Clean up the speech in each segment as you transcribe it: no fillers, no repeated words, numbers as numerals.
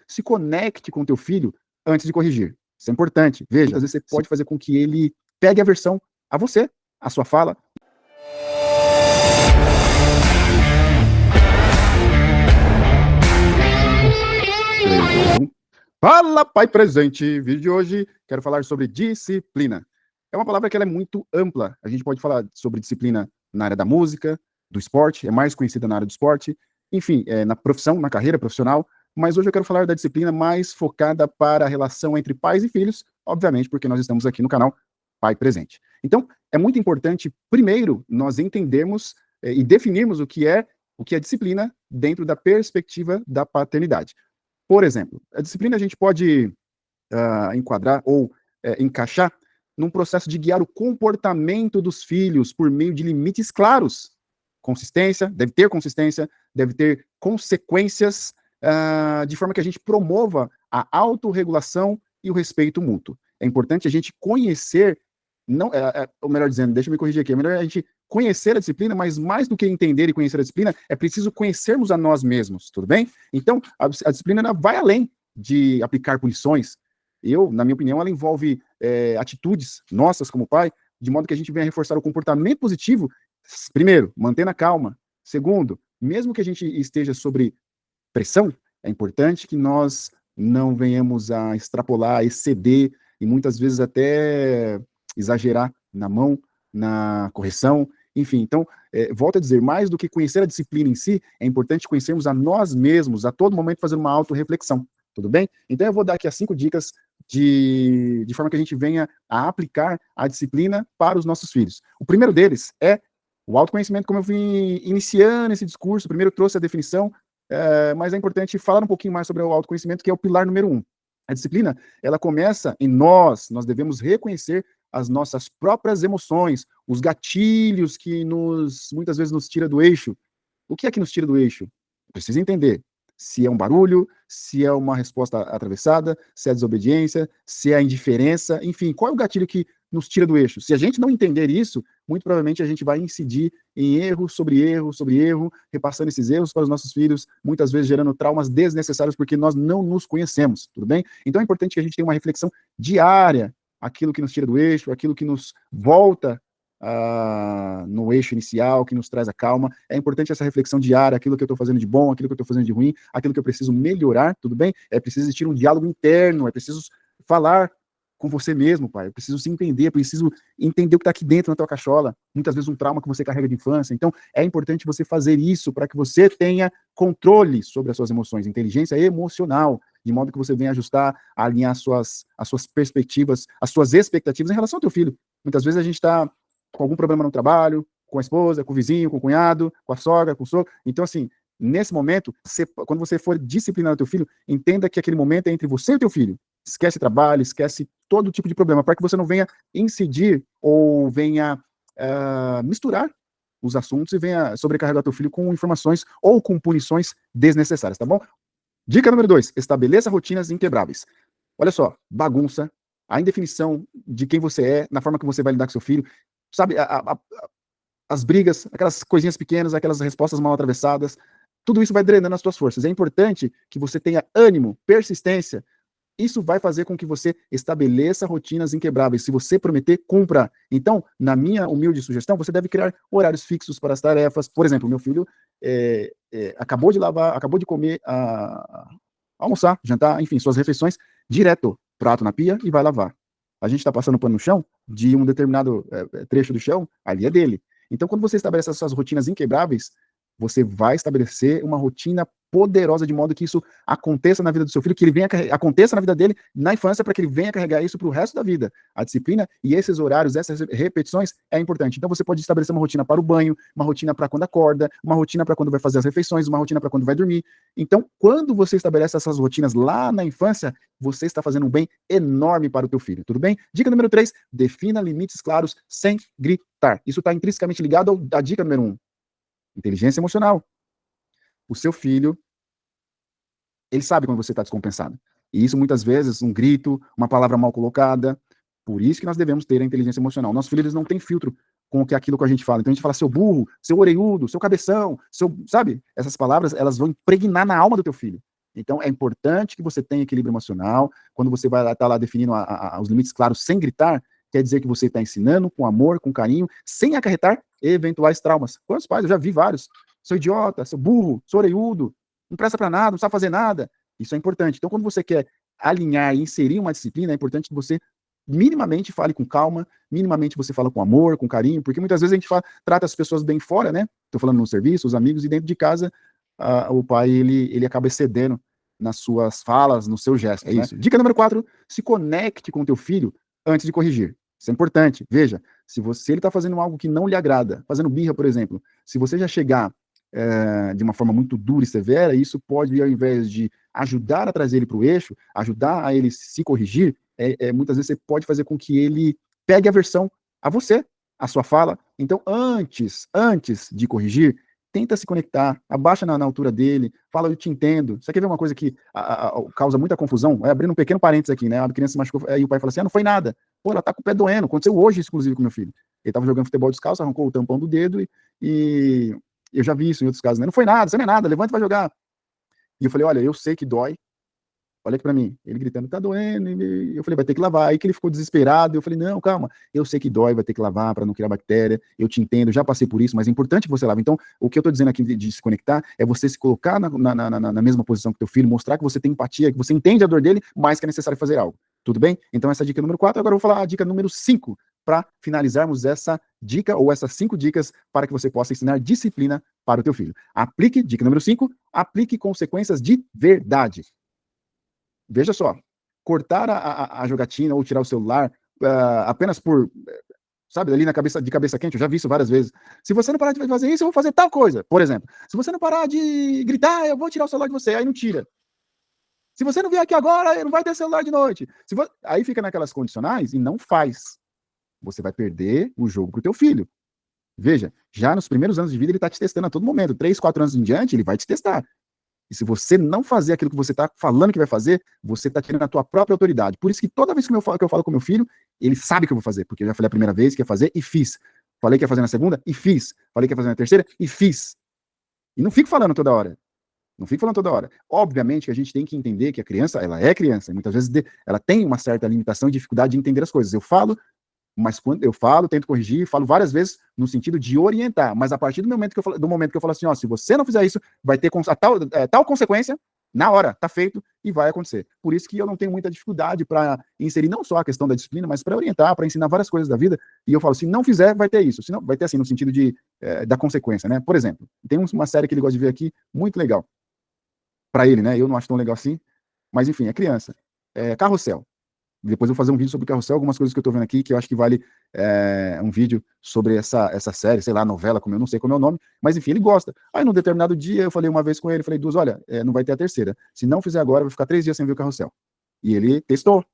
se conecte com o teu filho antes de corrigir. Isso é importante. Veja, às vezes você pode fazer com que ele pegue aversão a você, a sua fala. Fala, pai presente! Vídeo de hoje, quero falar sobre disciplina. É uma palavra que ela é muito ampla. A gente pode falar sobre disciplina na área da música, do esporte, é mais conhecida na área do esporte, enfim, na profissão, na carreira profissional, mas hoje eu quero falar da disciplina mais focada para a relação entre pais e filhos, obviamente, porque nós estamos aqui no canal Pai Presente. Então, é muito importante, primeiro, nós entendermos e definirmos o que é disciplina dentro da perspectiva da paternidade. Por exemplo, a disciplina a gente pode enquadrar ou encaixar num processo de guiar o comportamento dos filhos por meio de limites claros. Consistência, deve ter consequências, de forma que a gente promova a autorregulação e o respeito mútuo. É importante a gente conhecer, não, ou melhor dizendo, deixa eu me corrigir aqui, é melhor a gente conhecer a disciplina, mas mais do que entender e conhecer a disciplina, é preciso conhecermos a nós mesmos, tudo bem? Então, a disciplina ela vai além de aplicar punições. Na minha opinião, ela envolve atitudes nossas como pai, de modo que a gente venha reforçar o comportamento positivo, primeiro, mantendo a calma. Segundo, mesmo que a gente esteja sobre pressão, é importante que nós não venhamos a extrapolar, a exceder, e muitas vezes até exagerar na mão, na correção, enfim. Então, volto a dizer, mais do que conhecer a disciplina em si, é importante conhecermos a nós mesmos, a todo momento fazer uma autorreflexão, tudo bem? Então eu vou dar aqui as 5 dicas de forma que a gente venha a aplicar a disciplina para os nossos filhos. O primeiro deles é o autoconhecimento, como eu vim iniciando esse discurso, primeiro trouxe a definição, mas é importante falar um pouquinho mais sobre o autoconhecimento, que é o pilar número 1. A disciplina, ela começa em nós devemos reconhecer as nossas próprias emoções, os gatilhos que muitas vezes nos tira do eixo. O que é que nos tira do eixo? Precisa entender se é um barulho, se é uma resposta atravessada, se é a desobediência, se é a indiferença, enfim, qual é o gatilho que nos tira do eixo? Se a gente não entender isso, muito provavelmente a gente vai incidir em erro sobre erro sobre erro, repassando esses erros para os nossos filhos, muitas vezes gerando traumas desnecessários porque nós não nos conhecemos, tudo bem? Então é importante que a gente tenha uma reflexão diária, aquilo que nos tira do eixo, aquilo que nos volta no eixo inicial, que nos traz a calma. É importante essa reflexão diária, aquilo que eu estou fazendo de bom, aquilo que eu estou fazendo de ruim, aquilo que eu preciso melhorar, tudo bem? É preciso existir um diálogo interno, é preciso falar com você mesmo, pai. É preciso se entender, é preciso entender o que está aqui dentro na tua cachola, muitas vezes um trauma que você carrega de infância. Então, é importante você fazer isso para que você tenha controle sobre as suas emoções, inteligência emocional, de modo que você venha ajustar, alinhar as suas perspectivas, as suas expectativas em relação ao teu filho. Muitas vezes a gente está com algum problema no trabalho, com a esposa, com o vizinho, com o cunhado, com a sogra, com o sogro. Então, assim, nesse momento, quando você for disciplinar o teu filho, entenda que aquele momento é entre você e o teu filho. Esquece trabalho, esquece todo tipo de problema, para que você não venha incidir ou venha misturar os assuntos e venha sobrecarregar teu filho com informações ou com punições desnecessárias, tá bom? Dica número 2, estabeleça rotinas inquebráveis. Olha só, bagunça, a indefinição de quem você é, na forma que você vai lidar com seu filho, sabe, as brigas, aquelas coisinhas pequenas, aquelas respostas mal atravessadas, tudo isso vai drenando as suas forças. É importante que você tenha ânimo, persistência. Isso vai fazer com que você estabeleça rotinas inquebráveis. Se você prometer, cumpra. Então, na minha humilde sugestão, você deve criar horários fixos para as tarefas. Por exemplo, meu filho acabou de lavar, acabou de comer, almoçar, jantar, enfim, suas refeições, direto, prato na pia e vai lavar. A gente está passando pano no chão, de um determinado trecho do chão, ali é dele. Então, quando você estabelece essas suas rotinas inquebráveis, você vai estabelecer uma rotina poderosa de modo que isso aconteça na vida do seu filho, que ele venha aconteça na vida dele na infância, para que ele venha carregar isso para o resto da vida. A disciplina e esses horários, essas repetições é importante. Então você pode estabelecer uma rotina para o banho, uma rotina para quando acorda, uma rotina para quando vai fazer as refeições, uma rotina para quando vai dormir. Então, quando você estabelece essas rotinas lá na infância, você está fazendo um bem enorme para o teu filho, tudo bem? Dica número 3, defina limites claros sem gritar. Isso está intrinsecamente ligado à dica número 1. Inteligência emocional. O seu filho, ele sabe quando você está descompensado. E isso, muitas vezes, um grito, uma palavra mal colocada. Por isso que nós devemos ter a inteligência emocional. Nossos filhos, eles não têm filtro com aquilo que a gente fala. Então a gente fala seu burro, seu orelhudo, seu cabeção, sabe? Essas palavras, elas vão impregnar na alma do teu filho. Então, é importante que você tenha equilíbrio emocional. Quando você vai estar lá definindo os limites claros sem gritar, quer dizer que você está ensinando com amor, com carinho, sem acarretar eventuais traumas. Quantos pais? Eu já vi vários. Sou idiota, sou burro, sou orelhudo, não presta para nada, não sabe fazer nada. Isso é importante. Então, quando você quer alinhar e inserir uma disciplina, é importante que você minimamente fale com calma, minimamente você fala com amor, com carinho, porque muitas vezes a gente trata as pessoas bem fora, né? Estou falando no serviço, os amigos, e dentro de casa, o pai, ele acaba excedendo nas suas falas, no seu gesto. É isso. Né? Dica número 4, se conecte com o teu filho antes de corrigir. Isso é importante. Veja, se ele está fazendo algo que não lhe agrada, fazendo birra, por exemplo, se você já chegar de uma forma muito dura e severa, isso pode, ao invés de ajudar a trazer ele para o eixo, ajudar a ele se corrigir, muitas vezes você pode fazer com que ele pegue aversão a você, a sua fala. Então, antes de corrigir, tenta se conectar, abaixa na altura dele, fala, eu te entendo. Você quer ver uma coisa que causa muita confusão? Abrindo um pequeno parênteses aqui, né? A criança se machucou, aí o pai fala assim, não foi nada. Pô, ela tá com o pé doendo. Aconteceu hoje, inclusive, com meu filho. Ele tava jogando futebol descalço, arrancou o tampão do dedo e eu já vi isso em outros casos, né? Não foi nada, você não é nada, levanta e vai jogar. E eu falei, olha, eu sei que dói, olha aqui pra mim. Ele gritando, tá doendo. E eu falei, vai ter que lavar. Aí que ele ficou desesperado. Eu falei, não, calma. Eu sei que dói, vai ter que lavar para não criar bactéria. Eu te entendo, já passei por isso, mas é importante que você lave. Então, o que eu tô dizendo aqui de se conectar é você se colocar na mesma posição que teu filho, mostrar que você tem empatia, que você entende a dor dele, mas que é necessário fazer algo. Tudo bem? Então, essa é a dica número 4. Agora eu vou falar a dica número 5, para finalizarmos essa dica, ou essas 5 dicas, para que você possa ensinar disciplina para o teu filho. Aplique, dica número 5, aplique consequências de verdade. Veja só, cortar a jogatina ou tirar o celular apenas por, sabe, ali de cabeça quente, eu já vi isso várias vezes. Se você não parar de fazer isso, eu vou fazer tal coisa. Por exemplo, se você não parar de gritar, eu vou tirar o celular de você, aí não tira. Se você não vier aqui agora, não vai ter celular de noite. Aí fica naquelas condicionais e não faz. Você vai perder o jogo pro teu filho. Veja, já nos primeiros anos de vida ele está te testando a todo momento. 3, 4 anos em diante, ele vai te testar. E se você não fazer aquilo que você está falando que vai fazer, você está tirando a tua própria autoridade. Por isso que toda vez que eu falo com meu filho, ele sabe que eu vou fazer, porque eu já falei a primeira vez que ia fazer e fiz. Falei que ia fazer na segunda e fiz. Falei que ia fazer na terceira e fiz. E não fico falando toda hora. Não fico falando toda hora. Obviamente que a gente tem que entender que a criança, ela é criança, e muitas vezes ela tem uma certa limitação e dificuldade de entender as coisas. Eu falo, mas quando eu falo, tento corrigir, falo várias vezes no sentido de orientar, mas a partir do momento que eu falo assim, ó, se você não fizer isso, vai ter tal consequência, na hora, tá feito, e vai acontecer. Por isso que eu não tenho muita dificuldade para inserir não só a questão da disciplina, mas para orientar, para ensinar várias coisas da vida, e eu falo, se não fizer, vai ter isso, se não, vai ter assim, no sentido da consequência, né? Por exemplo, tem uma série que ele gosta de ver aqui, muito legal, para ele, né? Eu não acho tão legal assim, mas enfim, é criança. Carrossel. Depois eu vou fazer um vídeo sobre Carrossel, algumas coisas que eu tô vendo aqui, que eu acho que vale um vídeo sobre essa série, sei lá, novela, como eu não sei como é o nome, mas enfim, ele gosta. Aí, num determinado dia, eu falei uma vez com ele, falei, Duz, olha, não vai ter a terceira. Se não fizer agora, eu vou ficar 3 dias sem ver o Carrossel. E ele testou.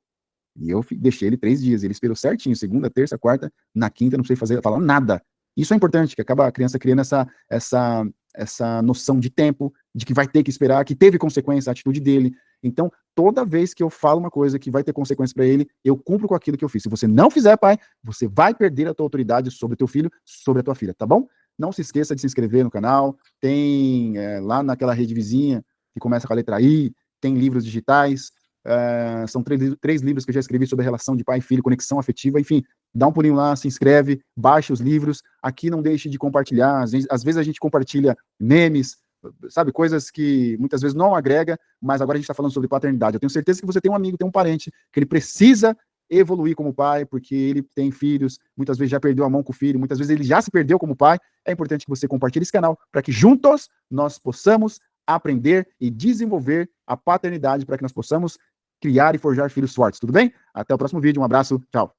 E eu deixei ele 3 dias. Ele esperou certinho, segunda, terça, quarta, na quinta, não sei falar nada. Isso é importante, que acaba a criança criando essa noção de tempo, de que vai ter que esperar, que teve consequência a atitude dele. Então, toda vez que eu falo uma coisa que vai ter consequência para ele, eu cumpro com aquilo que eu fiz. Se você não fizer, pai, você vai perder a tua autoridade sobre o teu filho, sobre a tua filha, tá bom? Não se esqueça de se inscrever no canal, tem lá naquela rede vizinha, que começa com a letra I, tem livros digitais, são 3 livros que eu já escrevi sobre a relação de pai e filho, conexão afetiva, enfim, dá um pulinho lá, se inscreve, baixa os livros, aqui não deixe de compartilhar, às vezes a gente compartilha memes, sabe, coisas que muitas vezes não agrega, mas agora a gente está falando sobre paternidade. Eu tenho certeza que você tem um amigo, tem um parente, que ele precisa evoluir como pai, porque ele tem filhos, muitas vezes já perdeu a mão com o filho, muitas vezes ele já se perdeu como pai. É importante que você compartilhe esse canal, para que juntos nós possamos aprender e desenvolver a paternidade, para que nós possamos criar e forjar filhos fortes, tudo bem? Até o próximo vídeo, um abraço, tchau.